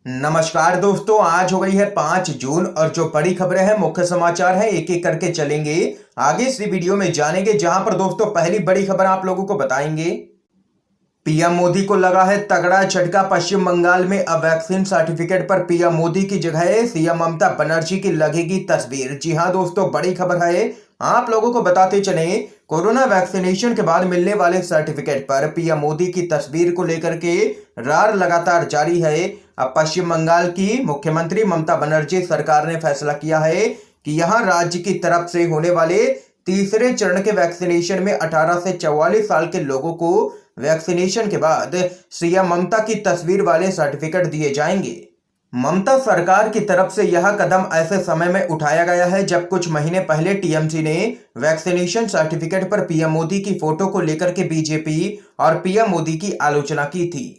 नमस्कार दोस्तों, आज हो गई है 5 जून और जो बड़ी खबरें हैं, मुख्य समाचार हैं, एक एक करके चलेंगे। आगे इस वीडियो में जानेंगे, जहां पर दोस्तों पहली बड़ी खबर आप लोगों को बताएंगे। पीएम मोदी को लगा है तगड़ा झटका। पश्चिम बंगाल में अब वैक्सीन सर्टिफिकेट पर पीएम मोदी की जगह सीएम ममता बनर्जी की लगेगी तस्वीर। जी हां दोस्तों, बड़ी खबर है, आप लोगों को बताते चले। कोरोना वैक्सीनेशन के बाद मिलने वाले सर्टिफिकेट पर पीएम मोदी की तस्वीर को लेकर के रार लगातार जारी है। अब पश्चिम बंगाल की मुख्यमंत्री ममता बनर्जी सरकार ने फैसला किया है कि यहां राज्य की तरफ से होने वाले तीसरे चरण के वैक्सीनेशन में 18 से 44 साल के लोगों को वैक्सीनेशन के बाद सीएम ममता की तस्वीर वाले सर्टिफिकेट दिए जाएंगे। ममता सरकार की तरफ से यह कदम ऐसे समय में उठाया गया है जब कुछ महीने पहले टीएमसी ने वैक्सीनेशन सर्टिफिकेट पर पीएम मोदी की फोटो को लेकर के बीजेपी और पीएम मोदी की आलोचना की थी।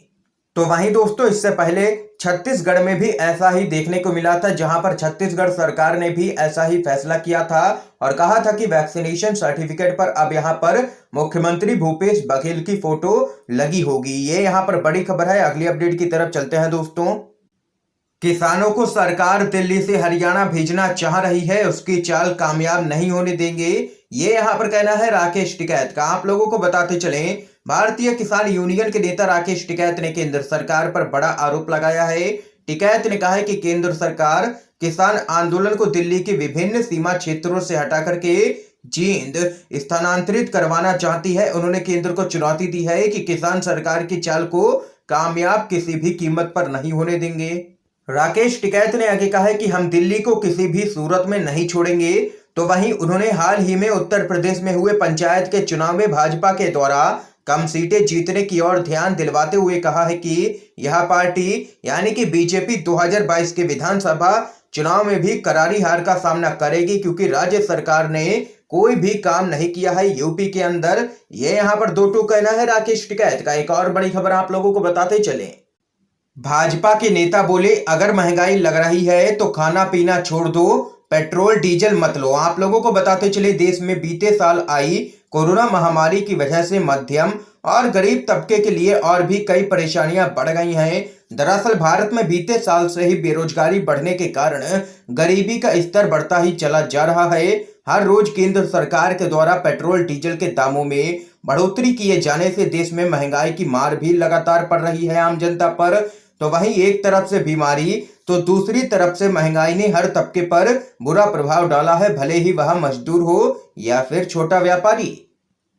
तो वहीं दोस्तों, इससे पहले छत्तीसगढ़ में भी ऐसा ही देखने को मिला था, जहां पर छत्तीसगढ़ सरकार ने भी ऐसा ही फैसला किया था और कहा था कि वैक्सीनेशन सर्टिफिकेट पर अब यहां पर मुख्यमंत्री भूपेश बघेल की फोटो लगी होगी। ये यहां पर बड़ी खबर है। अगली अपडेट की तरफ चलते हैं दोस्तों। किसानों को सरकार दिल्ली से हरियाणा भेजना चाह रही है, उसकी चाल कामयाब नहीं होने देंगे, ये यहां पर कहना है राकेश टिकैत का। आप लोगों को बताते चलें, भारतीय किसान यूनियन के नेता राकेश टिकैत ने केंद्र सरकार पर बड़ा आरोप लगाया है। टिकैत ने कहा है कि केंद्र सरकार किसान आंदोलन को दिल्ली के विभिन्न सीमा क्षेत्रों से हटा करके जींद स्थानांतरित करवाना चाहती है। उन्होंने केंद्र को चुनौती दी है कि किसान सरकार की चाल को कामयाब किसी भी कीमत पर नहीं होने देंगे। राकेश टिकैत ने आगे कहा है कि हम दिल्ली को किसी भी सूरत में नहीं छोड़ेंगे। तो वहीं उन्होंने हाल ही में उत्तर प्रदेश में हुए पंचायत के चुनाव में भाजपा के द्वारा कम सीटें जीतने की ओर ध्यान दिलवाते हुए कहा है कि यह पार्टी यानी कि बीजेपी 2022 के विधानसभा चुनाव में भी करारी हार का सामना करेगी, क्योंकि राज्य सरकार ने कोई भी काम नहीं किया है यूपी के अंदर। ये यहाँ पर दो टूक कहना है राकेश टिकैत का। एक और बड़ी खबर आप लोगों को बताते चले। भाजपा के नेता बोले, अगर महंगाई लग रही है तो खाना पीना छोड़ दो, पेट्रोल डीजल मत लो। आप लोगों को बताते चले, देश में बीते साल आई कोरोना महामारी की वजह से मध्यम और गरीब तबके के लिए और भी कई परेशानियां बढ़ गई हैं। दरअसल भारत में बीते साल से ही बेरोजगारी बढ़ने के कारण गरीबी का स्तर बढ़ता ही चला जा रहा है। हर रोज केंद्र सरकार के द्वारा पेट्रोल डीजल के दामों में बढ़ोतरी किए जाने से देश में महंगाई की मार भी लगातार पड़ रही है आम जनता पर। तो वहीं एक तरफ से बीमारी तो दूसरी तरफ से महंगाई ने हर तबके पर बुरा प्रभाव डाला है, भले ही वह मजदूर हो या फिर छोटा व्यापारी।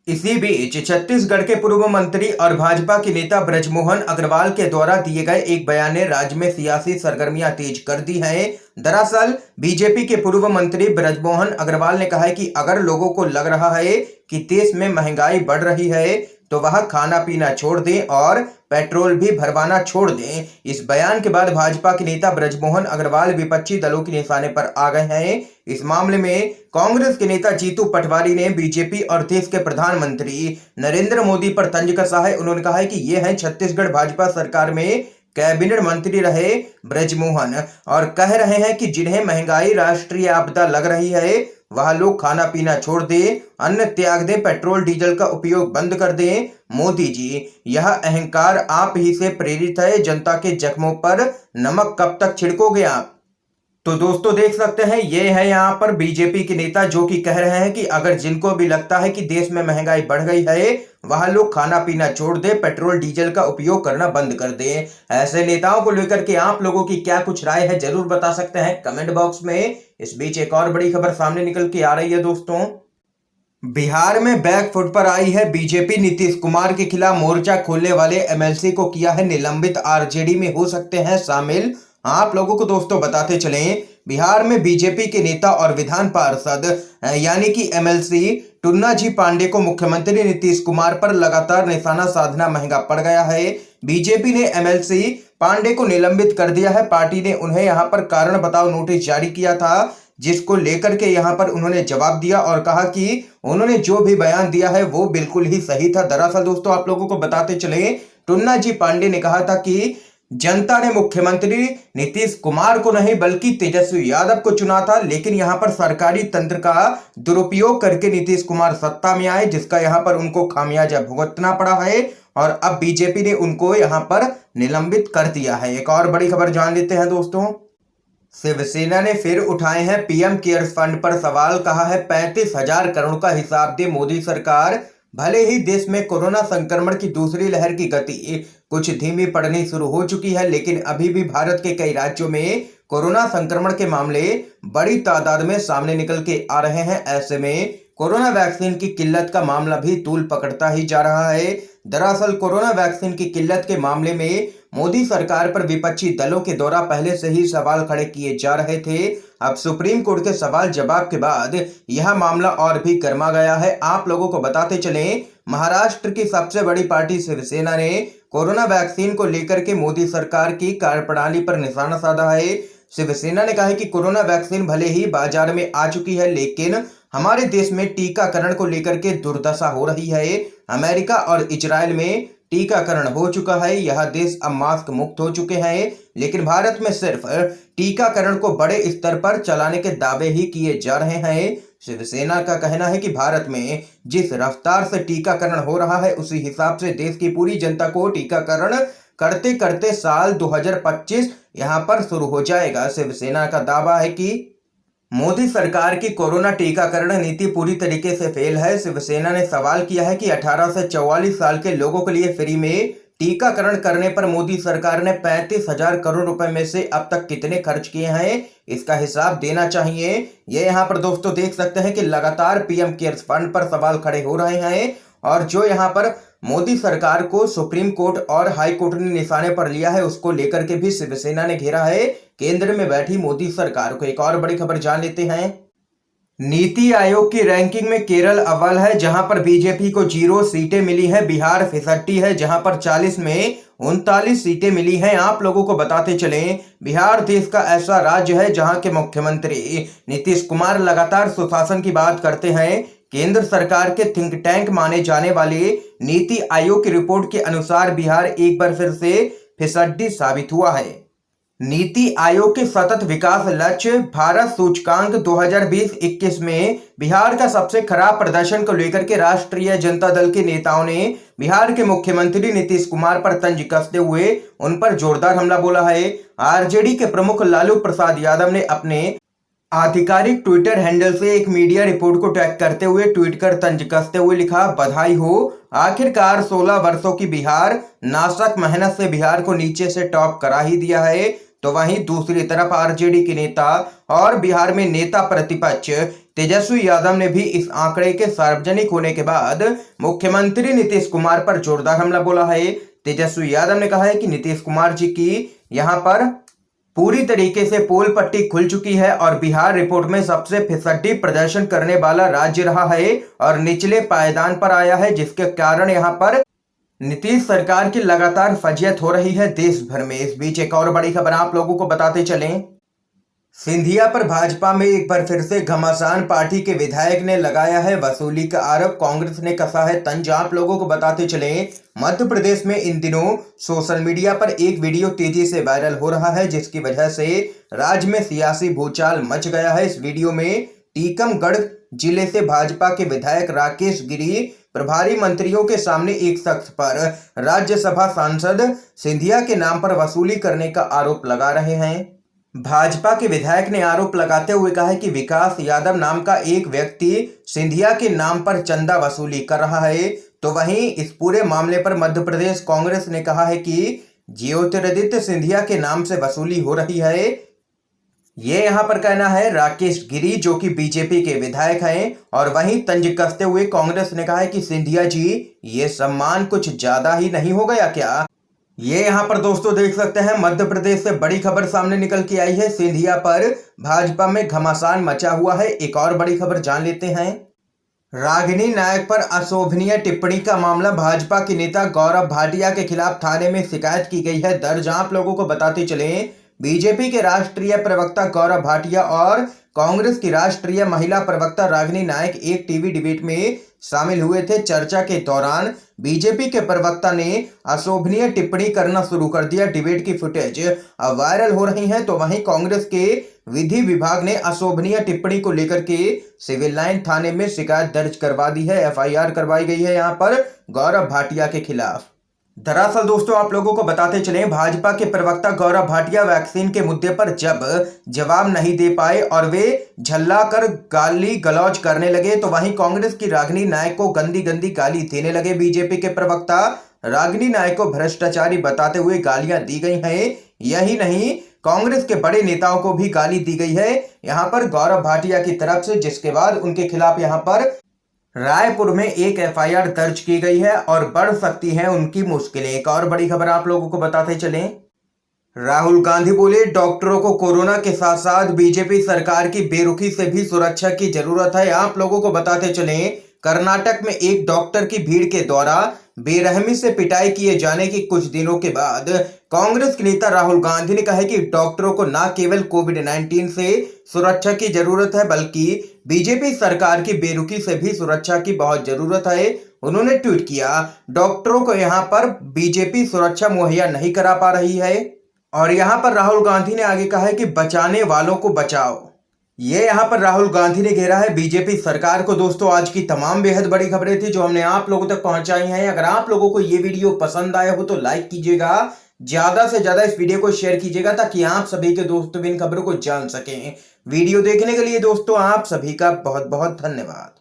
इसी बीच छत्तीसगढ़ के पूर्व मंत्री और भाजपा के नेता ब्रजमोहन अग्रवाल के द्वारा दिए गए एक बयान ने राज्य में सियासी सरगर्मियां तेज कर दी हैं। दरअसल बीजेपी के पूर्व मंत्री ब्रजमोहन अग्रवाल ने कहा है कि अगर लोगों को लग रहा है कि देश में महंगाई बढ़ रही है तो वह खाना पीना छोड़ दें और पेट्रोल भी भरवाना छोड़ दें। इस बयान के बाद भाजपा के नेता ब्रजमोहन अग्रवाल विपक्षी दलों के निशाने पर आ गए हैं। इस मामले में कांग्रेस के नेता जीतू पटवारी ने बीजेपी और देश के प्रधानमंत्री नरेंद्र मोदी पर तंज कसा है। उन्होंने कहा है कि ये हैं छत्तीसगढ़ भाजपा सरकार में कैबिनेट मंत्री रहे ब्रजमोहन और कह रहे हैं कि जिन्हें महंगाई राष्ट्रीय आपदा लग रही है वह लोग खाना पीना छोड़ दें, अन्न त्याग दें, पेट्रोल डीजल का उपयोग बंद कर दें। मोदी जी, यह अहंकार आप ही से प्रेरित है। जनता के जख्मों पर नमक कब तक छिड़कोगे आप? तो दोस्तों देख सकते हैं, ये है यहाँ पर बीजेपी के नेता जो कि कह रहे हैं कि अगर जिनको भी लगता है कि देश में महंगाई बढ़ गई है वह लोग खाना पीना छोड़ दे, पेट्रोल डीजल का उपयोग करना बंद कर दे। ऐसे नेताओं को लेकर के आप लोगों की क्या कुछ राय है, जरूर बता सकते हैं कमेंट बॉक्स में। इस बीच एक और बड़ी खबर सामने निकल के आ रही है दोस्तों। बिहार में बैक फुट पर आई है बीजेपी। नीतीश कुमार के खिलाफ मोर्चा खोलने वाले एमएलसी को किया है निलंबित, आरजेडी में हो सकते हैं शामिल। आप लोगों को दोस्तों बताते चलें, बिहार में बीजेपी के नेता और विधान पार्षद यानी कि एमएलसी टुन्ना जी पांडे को मुख्यमंत्री नीतीश कुमार पर लगातार निशाना साधना महंगा पड़ गया है। बीजेपी ने एमएलसी पांडे को निलंबित कर दिया है। पार्टी ने उन्हें यहां पर कारण बताओ नोटिस जारी किया था, जिसको लेकर के यहां पर उन्होंने जवाब दिया और कहा कि उन्होंने जो भी बयान दिया है वो बिल्कुल ही सही था। दरअसल दोस्तों आप लोगों को बताते चले, टुन्ना जी पांडे ने कहा था कि जनता ने मुख्यमंत्री नीतीश कुमार को नहीं बल्कि तेजस्वी यादव को चुना था, लेकिन यहां पर सरकारी तंत्र का दुरुपयोग करके नीतीश कुमार सत्ता में आए, जिसका यहां पर उनको खामियाजा भुगतना पड़ा है। और अब बीजेपी ने उनको यहां पर निलंबित कर दिया है। एक और बड़ी खबर जान लेते हैं दोस्तों। शिवसेना ने फिर उठाए हैं पीएम केयर्स फंड पर सवाल। कहा है 35,000 करोड़ का हिसाब दे मोदी सरकार। भले ही देश में कोरोना संक्रमण की दूसरी लहर की गति कुछ धीमी पड़नी शुरू हो चुकी है, लेकिन अभी भी भारत के कई राज्यों में कोरोना संक्रमण के मामले बड़ी तादाद में सामने निकल के आ रहे हैं। ऐसे में कोरोना वैक्सीन की किल्लत का मामला भी तूल पकड़ता ही जा रहा है। दरअसल कोरोना वैक्सीन की किल्लत के मामले में मोदी सरकार पर विपक्षी दलों के द्वारा पहले से ही सवाल खड़े किए जा रहे थे। अब सुप्रीम कोर्ट के सवाल जवाब के बाद यह मामला और भी गर्मा गया है। आप लोगों को बताते चलें, महाराष्ट्र की सबसे बड़ी पार्टी शिवसेना ने कोरोना वैक्सीन को लेकर के मोदी सरकार की कार्यप्रणाली पर निशाना साधा है। शिवसेना ने कहा है कि कोरोना वैक्सीन भले ही बाजार में आ चुकी है, लेकिन हमारे देश में टीकाकरण को लेकर के दुर्दशा हो रही है। अमेरिका और इजराइल में टीकाकरण हो चुका है, यह देश अब मास्क मुक्त हो चुके हैं, लेकिन भारत में सिर्फ टीकाकरण को बड़े स्तर पर चलाने के दावे ही किए जा रहे हैं। शिवसेना का कहना है कि भारत में जिस रफ्तार से टीकाकरण हो रहा है, उसी हिसाब से देश की पूरी जनता को टीकाकरण करते करते साल 2025 यहां पर शुरू हो जाएगा। शिवसेना का दावा है कि मोदी सरकार की कोरोना टीकाकरण नीति पूरी तरीके से फेल है। शिवसेना ने सवाल किया है कि 18 से 44 साल के लोगों के लिए फ्री में टीकाकरण करने पर मोदी सरकार ने 35,000 करोड़ रुपए में से अब तक कितने खर्च किए हैं, इसका हिसाब देना चाहिए। ये यहाँ पर दोस्तों देख सकते हैं कि लगातार पीएम केयर्स फंड पर सवाल खड़े हो रहे हैं, और जो यहाँ पर मोदी सरकार को सुप्रीम कोर्ट और हाई कोर्ट ने निशाने पर लिया है, उसको लेकर के भी शिवसेना ने घेरा है केंद्र में बैठी मोदी सरकार को। एक और बड़ी खबर जान लेते हैं। नीति आयोग की रैंकिंग में केरल अव्वल है, जहां पर बीजेपी को 0 सीटें मिली हैं। बिहार 65 है, जहां पर 40 में 39 सीटें मिली हैं। आप लोगों को बताते चलें, बिहार देश का ऐसा राज्य है जहां के मुख्यमंत्री नीतीश कुमार लगातार सुशासन की बात करते हैं। केंद्र सरकार के थिंक टैंक माने जाने वाले नीति आयोग की रिपोर्ट के अनुसार बिहार एक बार फिर से फिसड्डी साबित हुआ है। नीति आयोग के सतत विकास लक्ष्य भारत सूचकांक 2020-21 में बिहार का सबसे खराब प्रदर्शन को लेकर के राष्ट्रीय जनता दल के नेताओं ने बिहार के मुख्यमंत्री नीतीश कुमार पर तंज कसते हुए उन पर जोरदार हमला बोला है। आरजेडी के प्रमुख लालू प्रसाद यादव ने अपने आधिकारिक ट्विटर हैंडल से एक मीडिया रिपोर्ट को टैग करते हुए ट्वीट कर तंज कसते हुए लिखा, बधाई हो, आखिरकार 16 वर्षों की बिहार नाशक मेहनत से बिहार को नीचे से टॉप करा ही दिया है। तो वहीं दूसरी तरफ आरजेडी के नेता और बिहार में नेता प्रतिपक्ष तेजस्वी यादव ने भी इस आंकड़े के सार्वजनिक होने के बाद मुख्यमंत्री नीतीश कुमार पर जोरदार हमला बोला है। तेजस्वी यादव ने कहा है कि नीतीश कुमार जी की यहां पर पूरी तरीके से पोल पट्टी खुल चुकी है और बिहार रिपोर्ट में सबसे फिसड्डी प्रदर्शन करने वाला राज्य रहा है और निचले पायदान पर आया है, जिसके कारण यहां पर नीतीश सरकार की लगातार फजीयत हो रही है देश भर में। इस बीच एक और बड़ी खबर आप लोगों को बताते चलें। सिंधिया पर भाजपा में एक बार फिर से घमासान। पार्टी के विधायक ने लगाया है वसूली का आरोप, कांग्रेस ने कसा है तंज। आप लोगों को बताते चलें, मध्य प्रदेश में इन दिनों सोशल मीडिया पर एक वीडियो तेजी से वायरल हो रहा है, जिसकी वजह से राज्य में सियासी भूचाल मच गया है। इस वीडियो में टीकमगढ़ जिले से भाजपा के विधायक राकेश गिरी प्रभारी मंत्रियों के सामने एक शख्स पर राज्यसभा सांसद सिंधिया के नाम पर वसूली करने का आरोप लगा रहे हैं। भाजपा के विधायक ने आरोप लगाते हुए कहा है कि विकास यादव नाम का एक व्यक्ति सिंधिया के नाम पर चंदा वसूली कर रहा है। तो वहीं इस पूरे मामले पर मध्य प्रदेश कांग्रेस ने कहा है कि ज्योतिरादित्य सिंधिया के नाम से वसूली हो रही है। ये यहां पर कहना है राकेश गिरी, जो कि बीजेपी के विधायक हैं। और वहीं तंज कसते हुए कांग्रेस ने कहा है कि सिंधिया जी, ये सम्मान कुछ ज्यादा ही नहीं हो गया क्या। ये यहां पर दोस्तों देख सकते हैं, मध्य प्रदेश से बड़ी खबर सामने निकल के आई है। सिंधिया पर भाजपा में घमासान मचा हुआ है। एक और बड़ी खबर जान लेते हैं। रागिनी नायक पर अशोभनीय टिप्पणी का मामला, भाजपा के नेता गौरव भाटिया के खिलाफ थाने में शिकायत की गई है दर्ज। आप लोगों को बताते चलें, बीजेपी के राष्ट्रीय प्रवक्ता गौरव भाटिया और कांग्रेस की राष्ट्रीय महिला प्रवक्ता रागिनी नायक एक टीवी डिबेट में शामिल हुए थे। चर्चा के दौरान बीजेपी के प्रवक्ता ने अशोभनीय टिप्पणी करना शुरू कर दिया। डिबेट की फुटेज अब वायरल हो रही है। तो वहीं कांग्रेस के विधि विभाग ने अशोभनीय टिप्पणी को लेकर के सिविल लाइन थाने में शिकायत दर्ज करवा दी है। एफआईआर करवाई गई है यहां पर गौरव भाटिया के खिलाफ। दरअसल दोस्तों आप लोगों को बताते चलें, भाजपा के प्रवक्ता गौरव भाटिया वैक्सीन के मुद्दे पर जब जवाब नहीं दे पाए और वे झल्ला कर गाली गलौज करने लगे, तो वहीं कांग्रेस की रागिनी नायक को गंदी गंदी गाली देने लगे। बीजेपी के प्रवक्ता रागिनी नायक को भ्रष्टाचारी बताते हुए गालियां दी गई हैं। यही नहीं, कांग्रेस के बड़े नेताओं को भी गाली दी गई है यहां पर गौरव भाटिया की तरफ से, जिसके बाद उनके खिलाफ यहां पर रायपुर में एक एफआईआर दर्ज की गई है और बढ़ सकती हैं उनकी मुश्किलें। एक और बड़ी खबर आप लोगों को बताते चलें, राहुल गांधी बोले डॉक्टरों को कोरोना के साथ साथ बीजेपी सरकार की बेरुखी से भी सुरक्षा की जरूरत है। आप लोगों को बताते चलें, कर्नाटक में एक डॉक्टर की भीड़ के द्वारा बेरहमी से पिटाई किए जाने के कुछ दिनों के बाद कांग्रेस के नेता राहुल गांधी ने कहा है कि डॉक्टरों को न केवल कोविड-19 से सुरक्षा की जरूरत है, बल्कि बीजेपी सरकार की बेरुखी से भी सुरक्षा की बहुत जरूरत है। उन्होंने ट्वीट किया, डॉक्टरों को यहां पर बीजेपी सुरक्षा मुहैया नहीं करा पा रही है। और यहां पर राहुल गांधी ने आगे कहा है कि बचाने वालों को बचाओ। ये यहां पर राहुल गांधी ने घेरा है बीजेपी सरकार को। दोस्तों आज की तमाम बेहद बड़ी खबरें थी जो हमने आप लोगों तक पहुंचाई हैं। अगर आप लोगों को ये वीडियो पसंद आया हो तो लाइक कीजिएगा, ज्यादा से ज्यादा इस वीडियो को शेयर कीजिएगा ताकि आप सभी के दोस्तों भी इन खबरों को जान सकें। वीडियो देखने के लिए दोस्तों आप सभी का बहुत बहुत धन्यवाद।